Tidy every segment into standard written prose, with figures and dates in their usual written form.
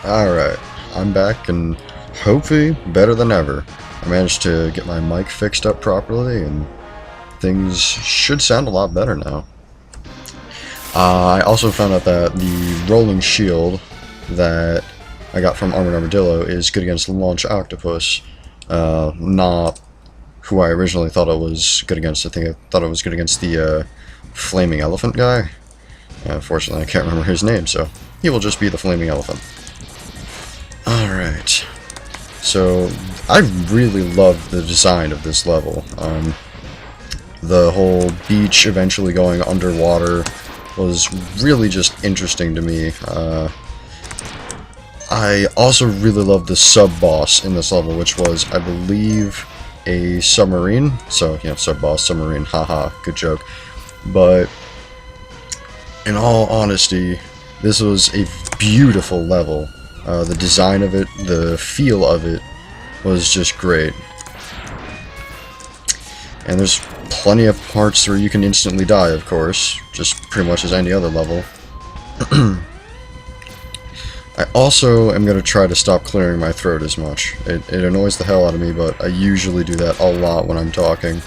Alright, I'm back and hopefully better than ever. I managed to get my mic fixed up properly and things should sound a lot better now. I also found out that the rolling shield that I got from Armored Armadillo is good against Launch Octopus, not who I originally thought it was good against. I think I thought it was good against the Flaming Elephant guy. Fortunately, I can't remember his name, so he will just be the Flaming Elephant. Alright, so I really loved the design of this level. The whole beach eventually going underwater was really just interesting to me. I also really loved the sub-boss in this level, which was, I believe, a submarine. So, you know, sub-boss, submarine, haha, good joke. But, in all honesty, this was a beautiful level. The design of it, the feel of it, was just great. And there's plenty of parts where you can instantly die, of course, just pretty much as any other level. I also am going to try to stop clearing my throat as much. It annoys the hell out of me, but I usually do that a lot when I'm talking.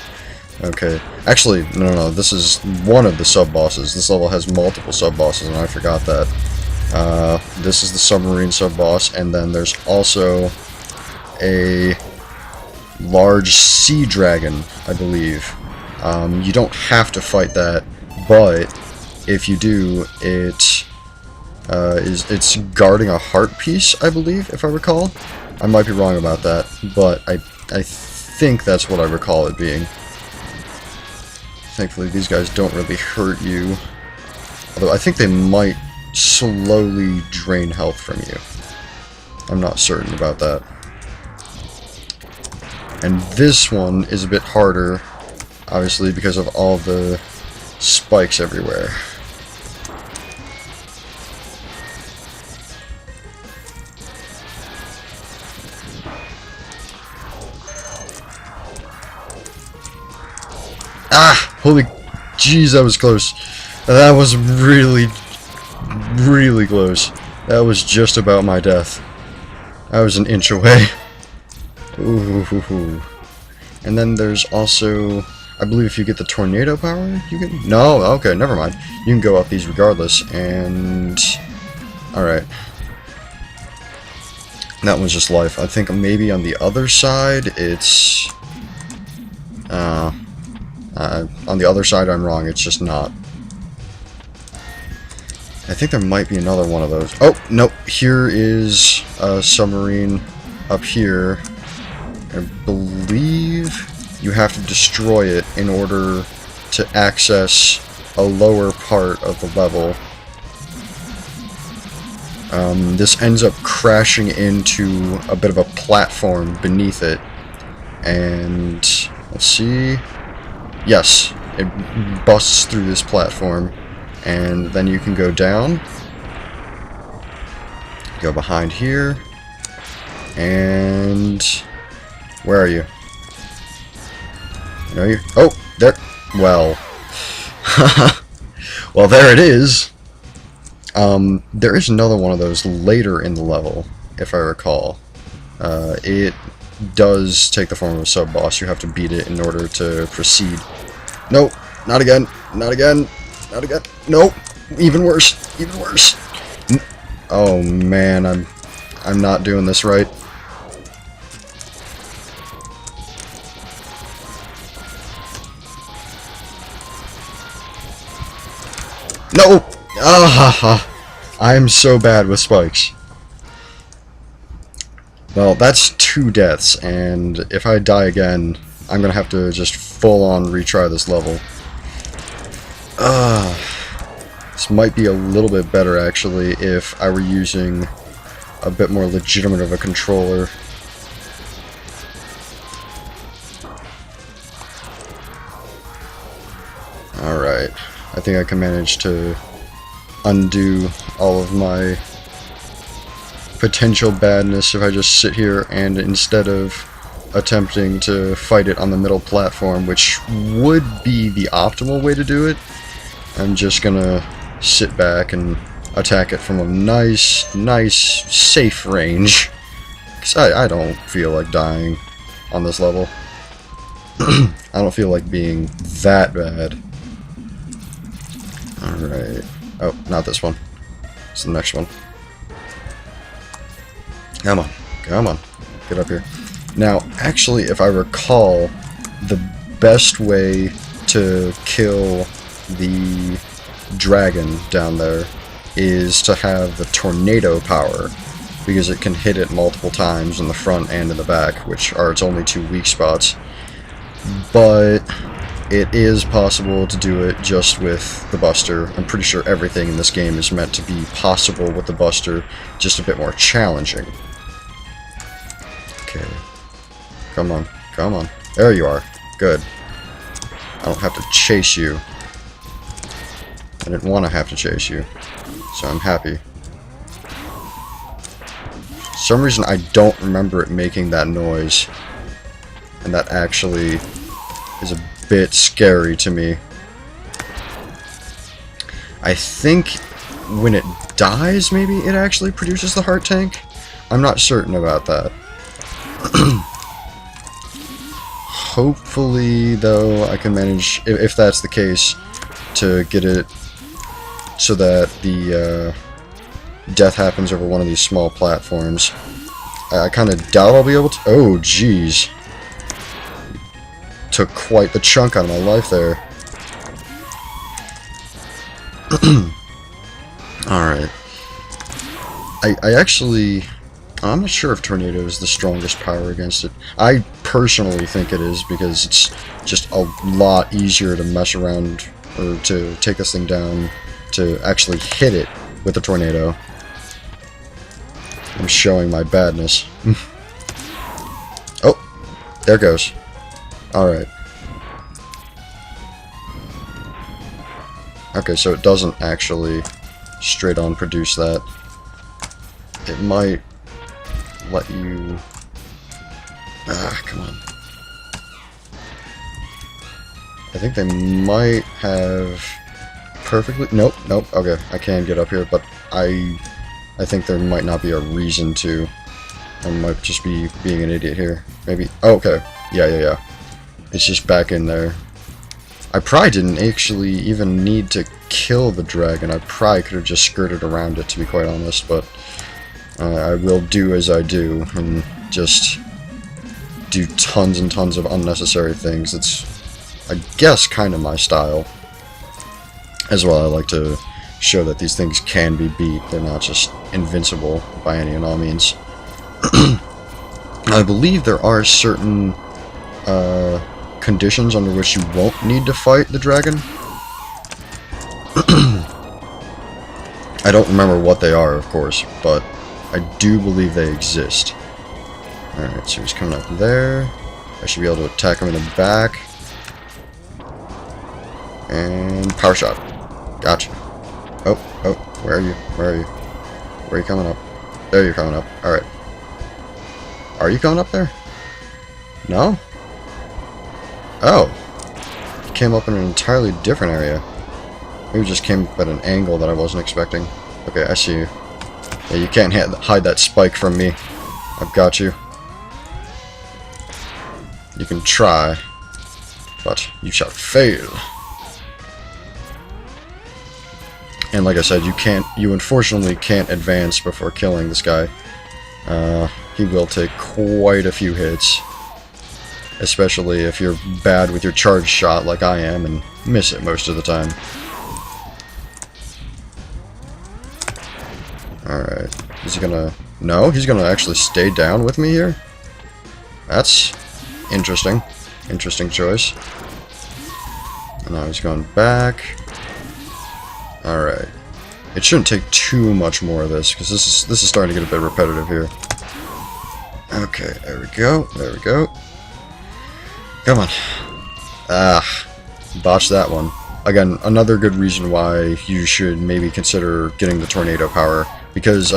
Okay, actually, no, this is one of the sub-bosses. This level has multiple sub-bosses, and I forgot that. This is the submarine sub-boss, and then there's also a large sea dragon, I believe. You don't have to fight that, but if you do, it's guarding a heart piece, I believe, if I recall. I might be wrong about that, but I think that's what I recall it being. Thankfully, these guys don't really hurt you. Although I think they might slowly drain health from you. I'm not certain about that. And this one is a bit harder, obviously, because of all the spikes everywhere. Ah! Holy jeez, that was close. That was really close. That was just about my death. I was an inch away. Ooh. And then there's also, I believe if you get the tornado power, you can... No, okay, never mind. You can go up these regardless, and... Alright. That one's just life. I think maybe on the other side, it's... on the other side, I'm wrong. It's just not. I think there might be another one of those. Oh, no. Here is a submarine up here. I believe you have to destroy it in order to access a lower part of the level. This ends up crashing into a bit of a platform beneath it. And let's see. Yes, it busts through this platform. And then you can go down. Go behind here. And... where are you? Where are you? Oh, there. Well. Well, there it is. There is another one of those later in the level, if I recall. It does take the form of a sub-boss. You have to beat it in order to proceed. Nope, not again. Not again. Not again. Nope. Even worse. Even worse. Oh man, I'm not doing this right. No! Ah, I'm so bad with spikes. Well, that's 2 deaths, and if I die again, I'm gonna have to just full-on retry this level. This might be a little bit better, actually, if I were using a bit more legitimate of a controller. Alright, I think I can manage to undo all of my potential badness if I just sit here and instead of attempting to fight it on the middle platform, which would be the optimal way to do it, I'm just gonna sit back and attack it from a nice, safe range. Because I don't feel like dying on this level. I don't feel like being that bad. Alright. Oh, not this one. It's the next one. Come on. Come on. Get up here. Now, actually, if I recall, the best way to kill the dragon down there is to have the tornado power, because it can hit it multiple times in the front and in the back, which are its only two weak spots. But it is possible to do it just with the Buster. I'm pretty sure everything in this game is meant to be possible with the Buster, just a bit more challenging. Okay. Come on. Come on. There you are. Good. I don't have to chase you. I didn't want to have to chase you, so I'm happy. For some reason I don't remember it making that noise, and that actually is a bit scary to me. I think when it dies, maybe it actually produces the heart tank. I'm not certain about that. Hopefully, though, I can manage, if that's the case, to get it so that the death happens over one of these small platforms. I kind of doubt I'll be able to... Oh, jeez. Took quite the chunk out of my life there. Alright. I actually... I'm not sure if Tornado is the strongest power against it. I personally think it is, because it's just a lot easier to mess around, or to take this thing down, to actually hit it with a Tornado. I'm showing my badness. Oh, there it goes. Alright. Okay, so it doesn't actually straight on produce that. It might let you... Ah, come on. I think they might have perfectly... Nope, okay, I can get up here, but I think there might not be a reason to. I might just be being an idiot here. Maybe... Oh, okay. Yeah. It's just back in there. I probably didn't actually even need to kill the dragon. I probably could have just skirted around it, to be quite honest, but I will do as I do, and just do tons and tons of unnecessary things. It's, I guess, kind of my style. As well, I like to show that these things can be beat. They're not just invincible by any and all means. I believe there are certain conditions under which you won't need to fight the dragon. I don't remember what they are, of course, but I do believe they exist. Alright, so he's coming up there. I should be able to attack him in the back. And power shot. Gotcha. Oh, where are you? Where are you coming up? There you're coming up. Alright. Are you coming up there? No? Oh. It came up in an entirely different area. Maybe it just came up at an angle that I wasn't expecting. Okay, I see you. Yeah, you can't hide that spike from me. I've got you. You can try, but you shall fail. And like I said, you unfortunately can't advance before killing this guy. He will take quite a few hits, especially if you're bad with your charge shot like I am and miss it most of the time. Alright, is he gonna... No, he's gonna actually stay down with me here? That's interesting. Interesting choice. And now he's going back. Alright. It shouldn't take too much more of this, because this is starting to get a bit repetitive here. Okay, there we go. There we go. Come on. Ah, botched that one. Again, another good reason why you should maybe consider getting the tornado power, because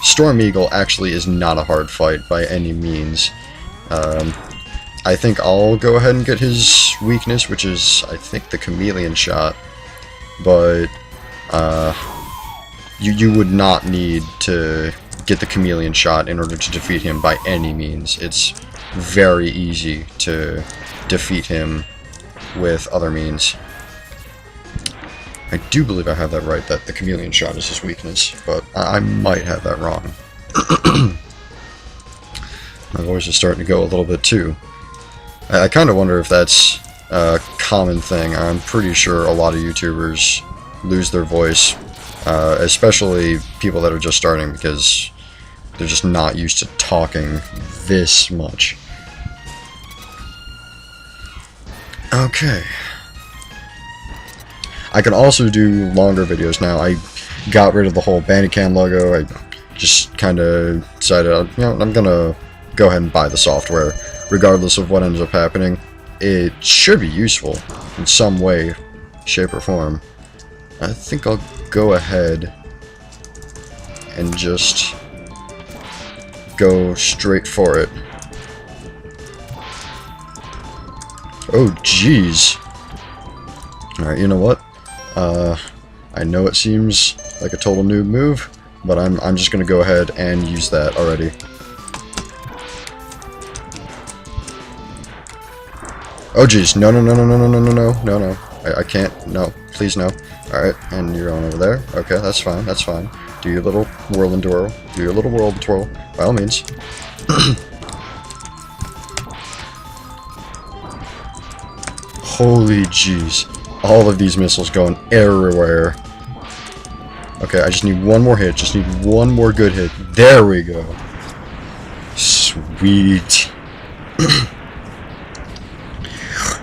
Storm Eagle actually is not a hard fight by any means. I think I'll go ahead and get his weakness, which is, I think, the chameleon shot. But you would not need to get the chameleon shot in order to defeat him by any means. It's very easy to defeat him with other means. I do believe I have that right, that the chameleon shot is his weakness, but I might have that wrong. My voice is starting to go a little bit too. I kind of wonder if that's a common thing. I'm pretty sure a lot of YouTubers lose their voice, especially people that are just starting, because they're just not used to talking this much. Okay. I can also do longer videos now. I got rid of the whole Bandicam logo. I just kind of decided, you know, I'm gonna go ahead and buy the software. Regardless of what ends up happening, it should be useful in some way, shape, or form. I think I'll go ahead and just go straight for it. Oh, jeez. Alright, you know what? I know it seems like a total noob move, but I'm just gonna go ahead and use that already. Oh jeez, no, I can't, no, please no. Alright, and you're on over there. Okay, that's fine, that's fine. Do your little whirl and twirl. Do your little whirl and twirl, by all means. Holy jeez. All of these missiles going everywhere. Okay, I just need one more hit, just need one more good hit. There we go. Sweet.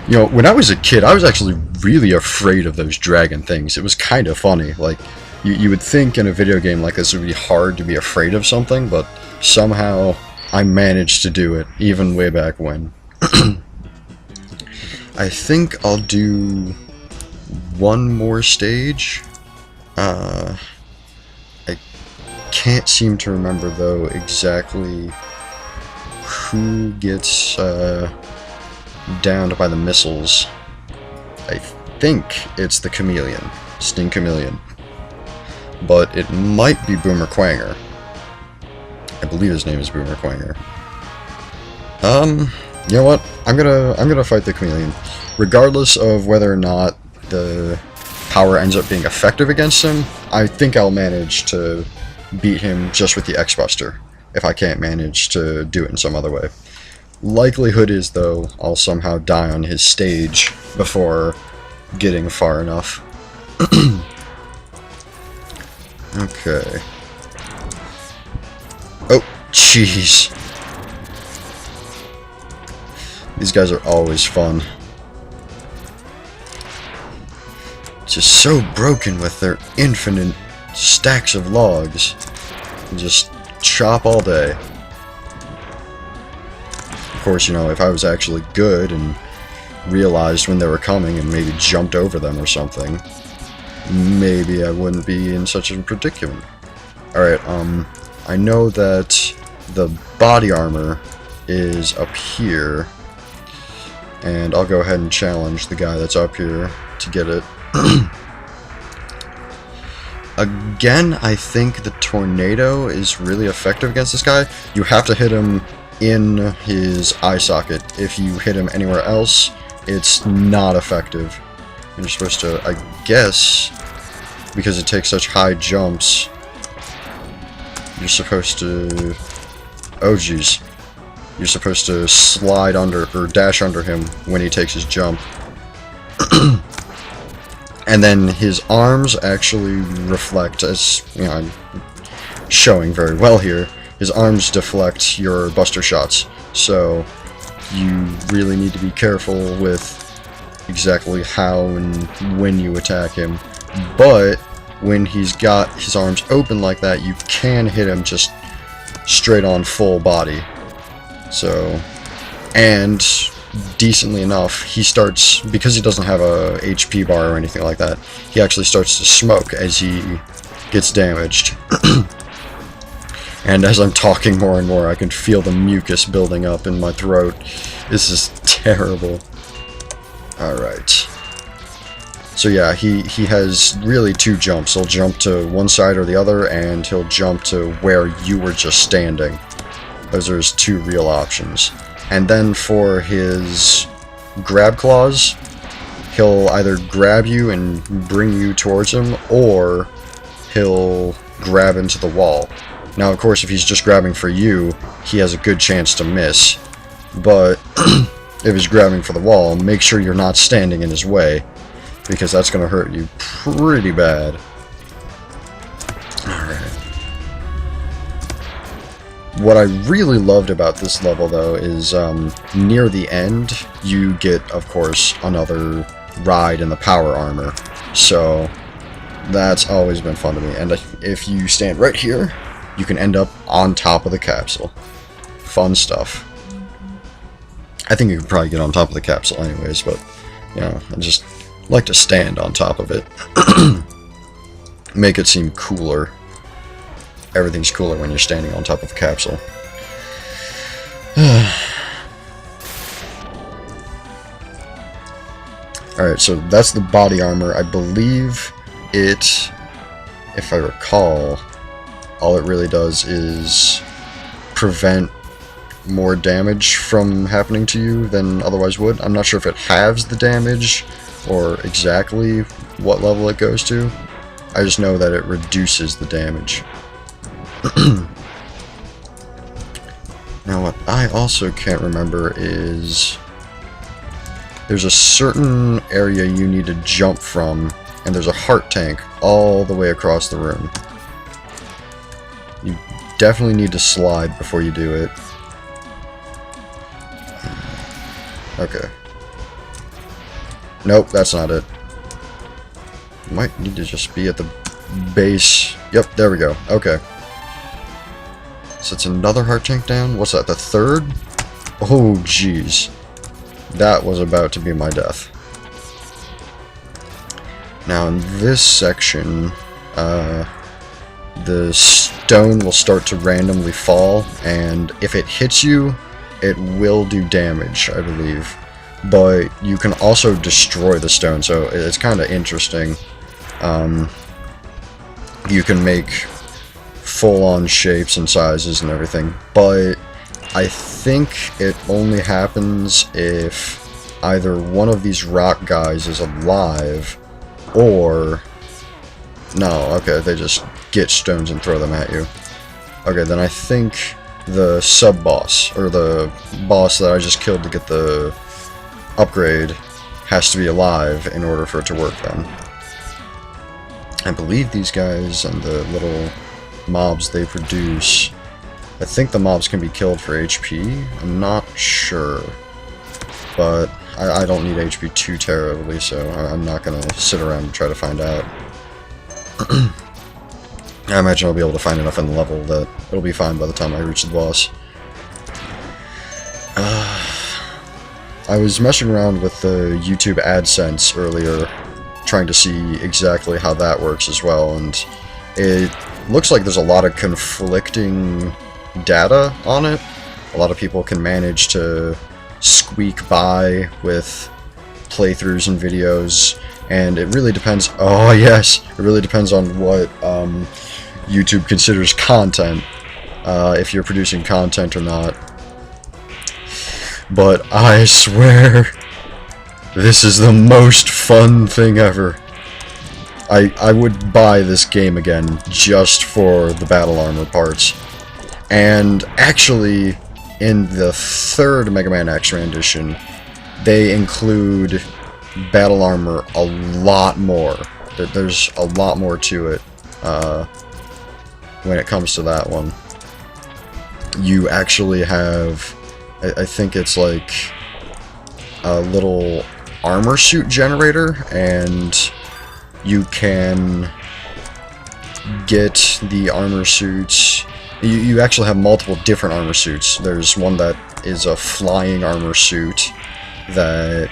You know, when I was a kid, I was actually really afraid of those dragon things. It was kind of funny. Like, you would think in a video game like this it would be hard to be afraid of something, but somehow I managed to do it, even way back when. I think I'll do one more stage. I can't seem to remember, though, exactly who gets downed by the missiles. I think it's the chameleon, Sting Chameleon, but it might be Boomer Quanger. I believe his name is Boomer Quanger. You know what? I'm gonna fight the chameleon, regardless of whether or not the power ends up being effective against him. I think I'll manage to beat him just with the X-Buster, if I can't manage to do it in some other way. Likelihood is, though, I'll somehow die on his stage before getting far enough. Okay. Oh, jeez. These guys are always fun. Just so broken with their infinite stacks of logs. Just chop all day. Of course, you know, if I was actually good and realized when they were coming and maybe jumped over them or something, maybe I wouldn't be in such a predicament. Alright, I know that the body armor is up here, and I'll go ahead and challenge the guy that's up here to get it. Again, I think the tornado is really effective against this guy. You have to hit him in his eye socket. If you hit him anywhere else, it's not effective. And you're supposed to, I guess, because it takes such high jumps, you're supposed to... Oh, jeez. You're supposed to slide under, or dash under him when he takes his jump. And then his arms actually reflect, as, you know, I'm showing very well here, his arms deflect your buster shots. So you really need to be careful with exactly how and when you attack him. But when he's got his arms open like that, you can hit him just straight on full body. So, and decently enough, he starts, because he doesn't have a HP bar or anything like that, he actually starts to smoke as he gets damaged. And as I'm talking more and more, I can feel the mucus building up in my throat. This is terrible. Alright. So yeah, he has really two jumps. He'll jump to one side or the other, and he'll jump to where you were just standing. Those are his two real options. And then for his grab claws, he'll either grab you and bring you towards him, or he'll grab into the wall. Now, of course, if he's just grabbing for you, he has a good chance to miss. But if he's grabbing for the wall, make sure you're not standing in his way, because that's going to hurt you pretty bad. Alright. What I really loved about this level, though, is near the end, you get, of course, another ride in the power armor. So that's always been fun to me. And if you stand right here, you can end up on top of the capsule. Fun stuff. I think you can probably get on top of the capsule anyways, but, you know, I just like to stand on top of it. Make it seem cooler. Everything's cooler when you're standing on top of a capsule. Alright, so that's the body armor. I believe it, if I recall, all it really does is prevent more damage from happening to you than otherwise would. I'm not sure if it halves the damage or exactly what level it goes to. I just know that it reduces the damage. Now, what I also can't remember is there's a certain area you need to jump from, and there's a heart tank all the way across the room. You definitely need to slide before you do it. Okay. Nope, that's not it. Might need to just be at the base. Yep, there we go. Okay. So it's another heart tank down? What's that, the third? Oh, jeez. That was about to be my death. Now, in this section, the stone will start to randomly fall, and if it hits you, it will do damage, I believe. But you can also destroy the stone, so it's kind of interesting. You can make full-on shapes and sizes and everything, but I think it only happens if either one of these rock guys is alive, or... No, okay, they just get stones and throw them at you. Okay, then I think the sub-boss, or the boss that I just killed to get the upgrade, has to be alive in order for it to work then. I believe these guys and the little mobs they produce, I think the mobs can be killed for HP. I'm not sure, but I don't need HP too terribly, so I'm not going to sit around and try to find out. I imagine I'll be able to find enough in the level that it'll be fine by the time I reach the boss. I was messing around with the YouTube AdSense earlier, trying to see exactly how that works as well, and it looks like there's a lot of conflicting data on it. A lot of people can manage to squeak by with playthroughs and videos, and it really depends. Oh yes, it really depends on what YouTube considers content, if you're producing content or not. But I swear, this is the most fun thing ever. I would buy this game again just for the battle armor parts. And actually, in the third Mega Man X rendition, they include battle armor a lot more. There's a lot more to it when it comes to that one. You actually have, I think it's like a little armor suit generator, and you can get the armor suits. You actually have multiple different armor suits. There's one that is a flying armor suit that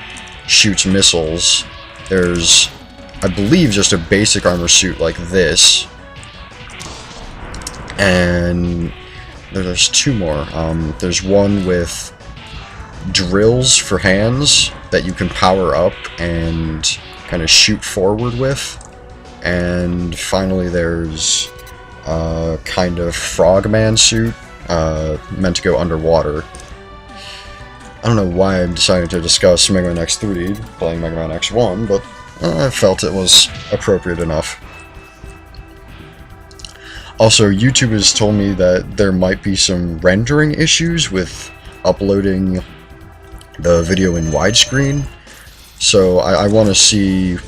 shoots missiles. There's, I believe, just a basic armor suit like this. And there's two more. There's one with drills for hands that you can power up, and kind of shoot forward with. And finally there's a kind of frogman suit meant to go underwater. I don't know why I'm deciding to discuss Mega Man X3 playing Mega Man X1, but I felt it was appropriate enough. Also, YouTube has told me that there might be some rendering issues with uploading the video in widescreen, so I want to see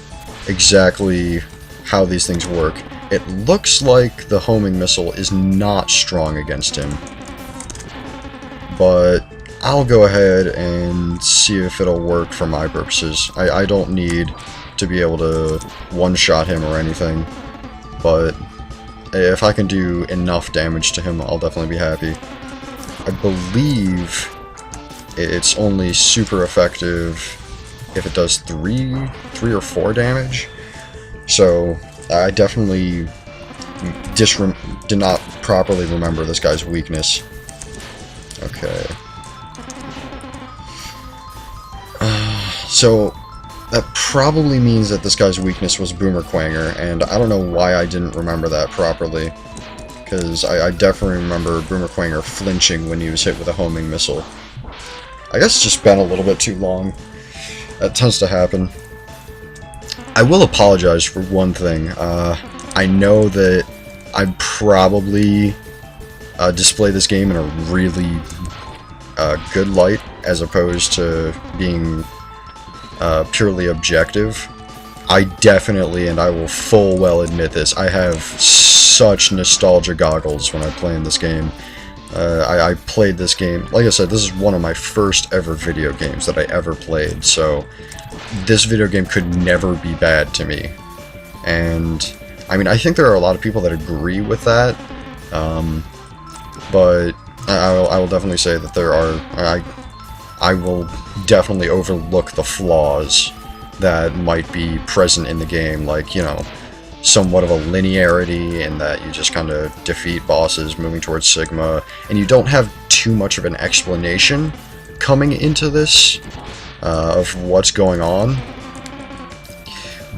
exactly how these things work. It looks like the homing missile is not strong against him, but I'll go ahead and see if it'll work for my purposes. I don't need to be able to one-shot him or anything, but if I can do enough damage to him, I'll definitely be happy. I believe it's only super effective if it does 3 or 4 damage, so I definitely did not properly remember this guy's weakness. Okay. So that probably means that this guy's weakness was Boomer Quanger, and I don't know why I didn't remember that properly, because I definitely remember Boomer Quanger flinching when he was hit with a homing missile. I guess it's just been a little bit too long. That tends to happen. I will apologize for one thing. I know that I probably display this game in a really good light, as opposed to being purely objective. I definitely, and I will full well admit this, I have such nostalgia goggles when I play in this game. I played this game, like I said, this is one of my first ever video games that I ever played, so this video game could never be bad to me. And I mean, I think there are a lot of people that agree with that, but I will definitely say that there are, I will definitely overlook the flaws that might be present in the game, like, you know, somewhat of a linearity in that you just kind of defeat bosses moving towards Sigma, and you don't have too much of an explanation coming into this of what's going on.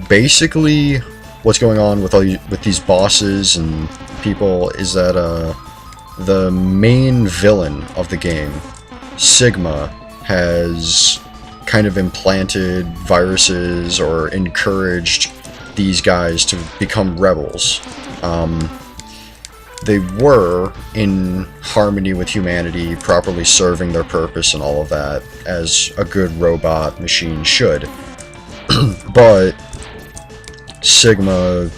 Basically, what's going on with these bosses and people is that the main villain of the game, Sigma, has kind of implanted viruses or encouraged these guys to become rebels. They were in harmony with humanity, properly serving their purpose and all of that, as a good robot machine should. But Sigma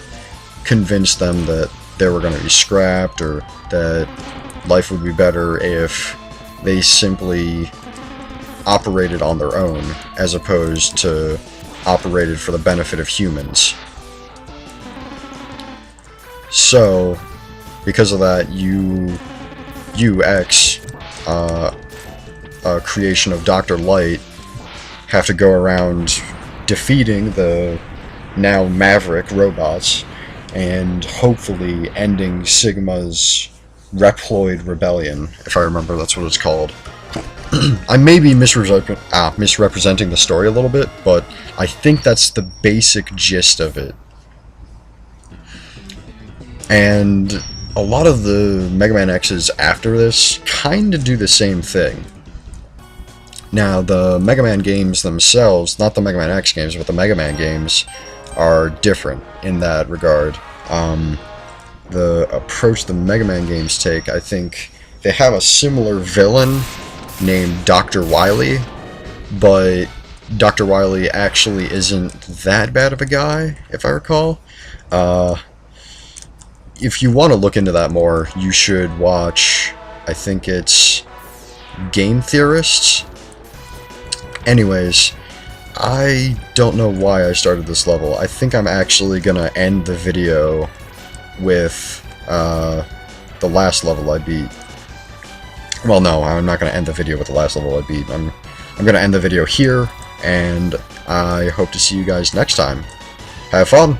convinced them that they were going to be scrapped, or that life would be better if they simply operated on their own, as opposed to operated for the benefit of humans. So, because of that, X, a creation of Dr. Light, have to go around defeating the now Maverick robots, and hopefully ending Sigma's Reploid Rebellion, if I remember that's what it's called. I may be misrepresenting the story a little bit, but I think that's the basic gist of it. And a lot of the Mega Man X's after this kind of do the same thing. Now, the Mega Man games themselves, not the Mega Man X games, but the Mega Man games, are different in that regard. The approach the Mega Man games take, I think they have a similar villain named Dr. Wily, but Dr. Wily actually isn't that bad of a guy, if I recall. If you want to look into that more, you should watch, I think it's Game Theorists. Anyways, I don't know why I started this level. I think I'm actually gonna end the video with the last level I beat. Well, no, I'm not gonna end the video with the last level I beat. I'm gonna end the video here, and I hope to see you guys next time. Have fun!